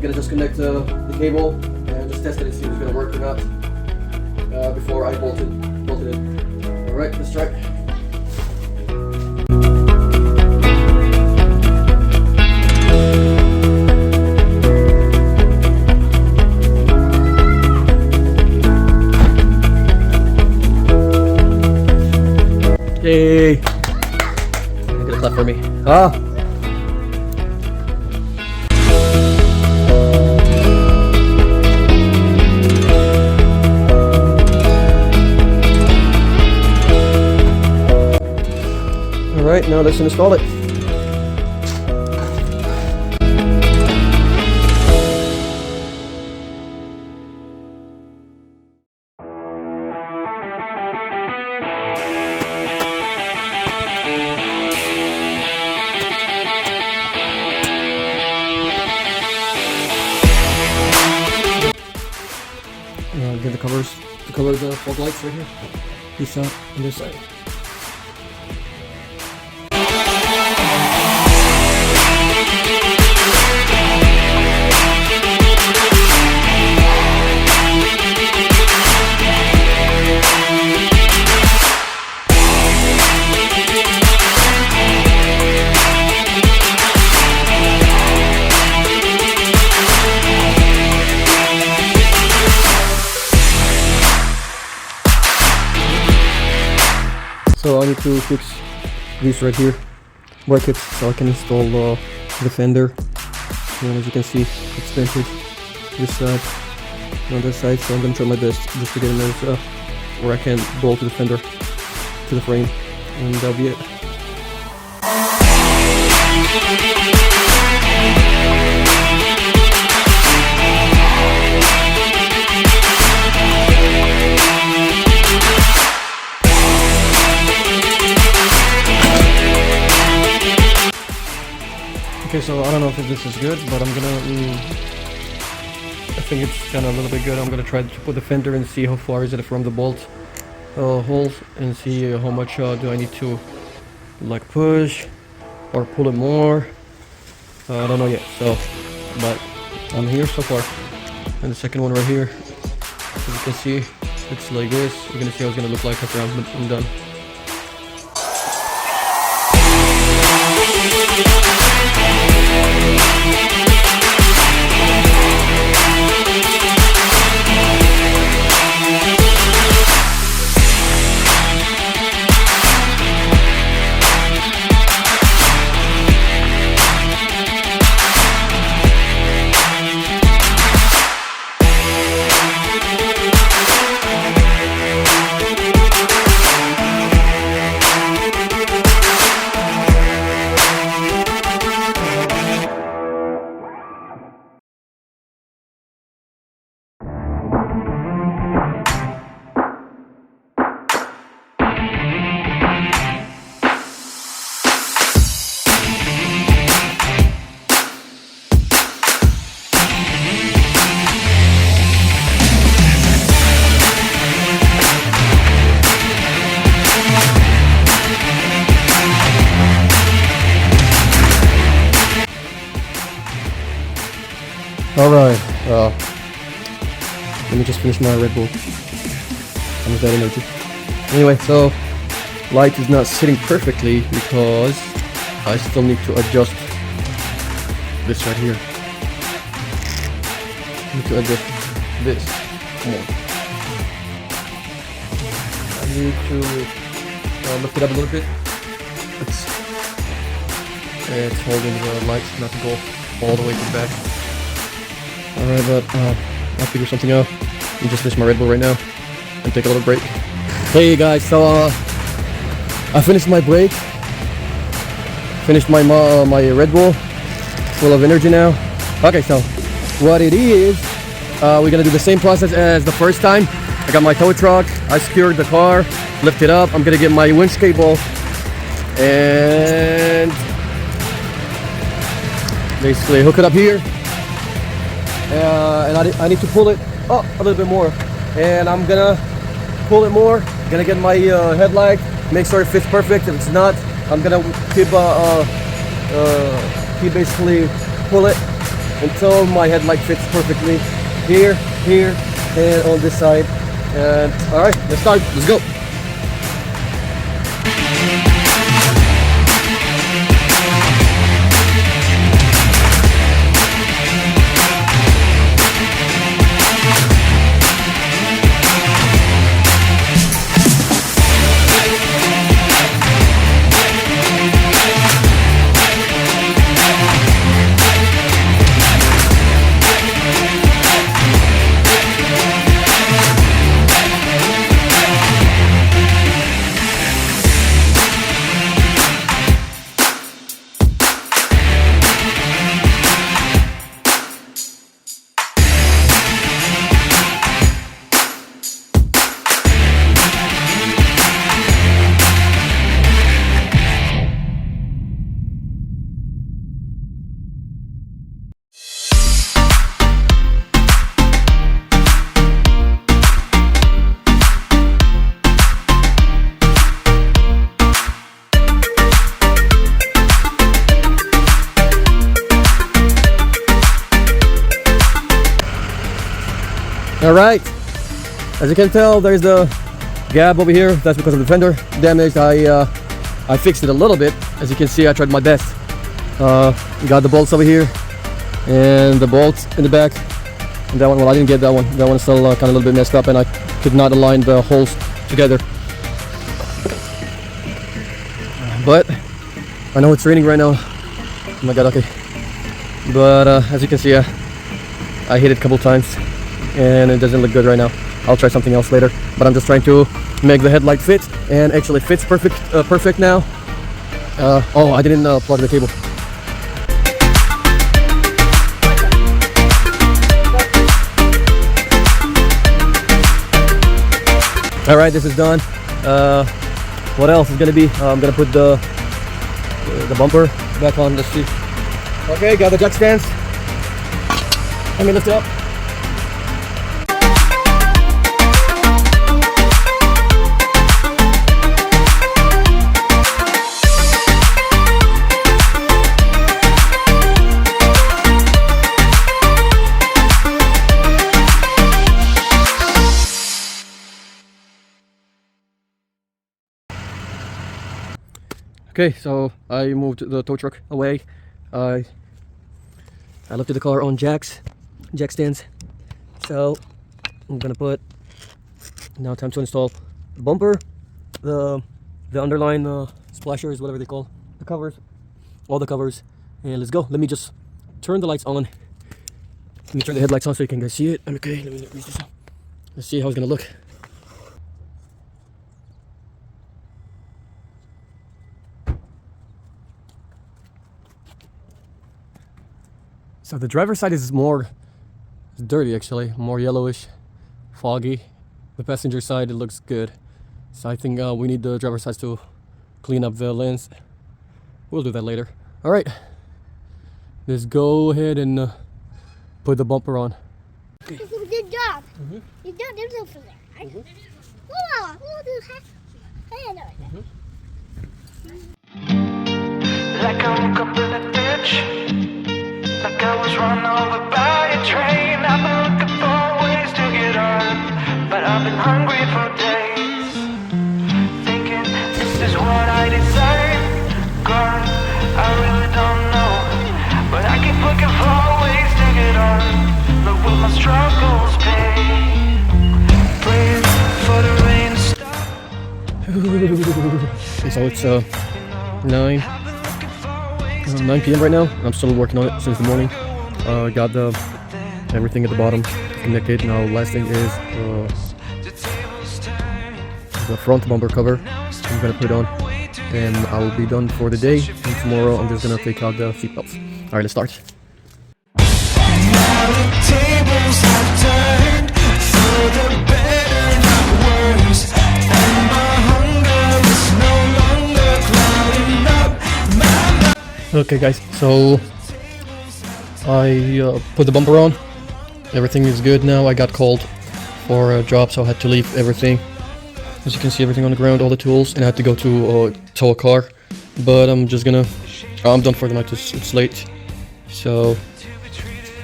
gonna just connect the cable and just test it and see if it's gonna work or not before I bolt it in. Alright, let's try. Yay! Get a clap for me. Ah! Alright, now let's install it. Get the colors to color the fog lights right here. This side and this side. So I need to fix these right here, brackets, so I can install the fender. And as you can see, it's dented this side and on this side, so I'm gonna try my best just to get in there where I can bolt the fender to the frame, and that'll be it. Okay, so I don't know if this is good, but I'm gonna, I think it's kind of a little bit good. I'm gonna try to put the fender and see how far is it from the bolt holes, and see how much do I need to like push or pull it more. I don't know yet, so, but I'm here so far. And the second one right here, as you can see, it's like this. You're gonna see how it's gonna look like after I'm done. Alright, let me just finish my Red Bull. I'm with that energy. Anyway, so light is not sitting perfectly because I still need to adjust this right here. I need to adjust this more. I need to lift it up a little bit. It's holding the lights not to go all the way to the back. Alright, but I'll figure something out. I'm just finish my Red Bull right now and take a little break. Hey guys, so I finished my break. Finished my Red Bull, full of energy now. Okay, so what it is, we're gonna do the same process as the first time. I got my tow truck, I secured the car, lift it up. I'm gonna get my winch cable and basically hook it up here. And I need to pull it up a little bit more, and I'm gonna pull it more. Gonna get my headlight, make sure it fits perfect. If it's not, I'm gonna keep basically pull it until my headlight fits perfectly here, here, and on this side. And alright, let's start. Let's go. Alright, as you can tell, there's the gap over here. That's because of the fender damage. I fixed it a little bit. As you can see, I tried my best. Got the bolts over here and the bolts in the back. And that one, well, I didn't get that one. That one's still kind of a little bit messed up, and I could not align the holes together. But I know it's raining right now. Oh my god, okay. But as you can see, I hit it a couple times and it doesn't look good right now. I'll try something else later, but I'm just trying to make the headlight fit, and actually fits perfect now. Oh, I didn't plug the cable. All right, this is done. What else is gonna be? I'm gonna put the bumper back on. Let's see. Okay, got the jack stands. Let me lift it up. Okay, so I moved the tow truck away. I lifted the car on jack stands. So I'm gonna put, now time to install the bumper, the underline splashers, whatever they call the covers, all the covers, and let's go. Let me just turn the lights on. Let me turn the headlights on so you can guys see it. Okay, let me raise this up. Let's see how it's gonna look. So the driver's side is more dirty, actually, more yellowish, foggy. The passenger side, it looks good. So I think we need the driver's side to clean up the lens. We'll do that later. All right, let's go ahead and put the bumper on. Okay. Good job. You don't do something there, right? Wow, we'll do like I woke up in a ditch. Like I was run over by a train. I've been looking for ways to get on, but I've been hungry for days, thinking this is what I deserve. God, I really don't know, but I keep looking for ways to get on. Look what my struggles pay. Praying for the rain to stop. So it's 9 p.m. right now. I'm still working on it since the morning. Got everything at the bottom connected. Now last thing is the front bumper cover. I'm gonna put it on, and I will be done for the day. And tomorrow I'm just gonna take out the seat belts. All right, let's start. Now the tables have turned for the better, not worse, and my hunger is no longer clouding up my mind. Okay guys, so I put the bumper on. Everything is good now. I got called for a job, so I had to leave everything. As you can see, everything on the ground, all the tools, and I had to go to tow a car. But I'm just gonna, I'm done for the night. It's late, so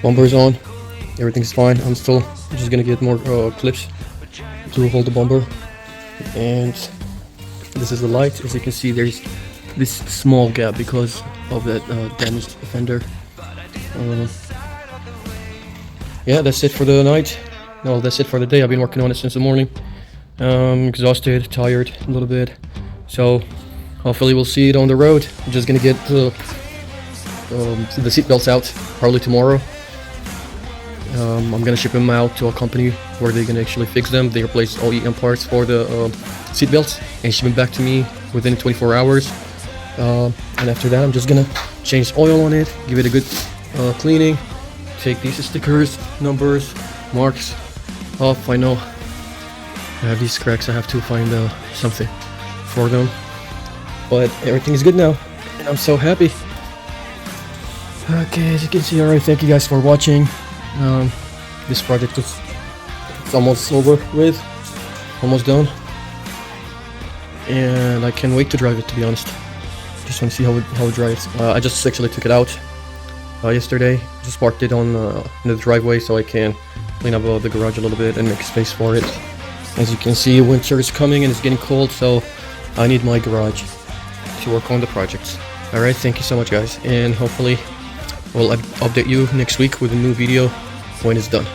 Bumper's on. Everything's fine. I'm still just gonna get more clips to hold the bumper. And this is the light. As you can see, there's this small gap because of that damaged fender. Yeah, that's it for the night. No, that's it for the day. I've been working on it since the morning. Exhausted, tired a little bit. So hopefully we'll see it on the road. I'm just gonna get the seat belts out probably tomorrow. I'm gonna ship them out to a company where they can actually fix them. They replace all EM parts for the seat belts and ship them back to me within 24 hours. And after that, I'm just gonna change oil on it, give it a good cleaning, take these stickers, numbers, marks off. I know I have these cracks. I have to find something for them, but everything is good now, and I'm so happy. Okay, as you can see, alright, thank you guys for watching. This project is almost over with, almost done, and I can't wait to drive it, to be honest. Just want to see how it drives. I just actually took it out yesterday, just parked it on in the driveway so I can clean up the garage a little bit and make space for it. As you can see, winter is coming and it's getting cold, so I need my garage to work on the projects. Alright, thank you so much guys, and hopefully we'll update you next week with a new video when it's done.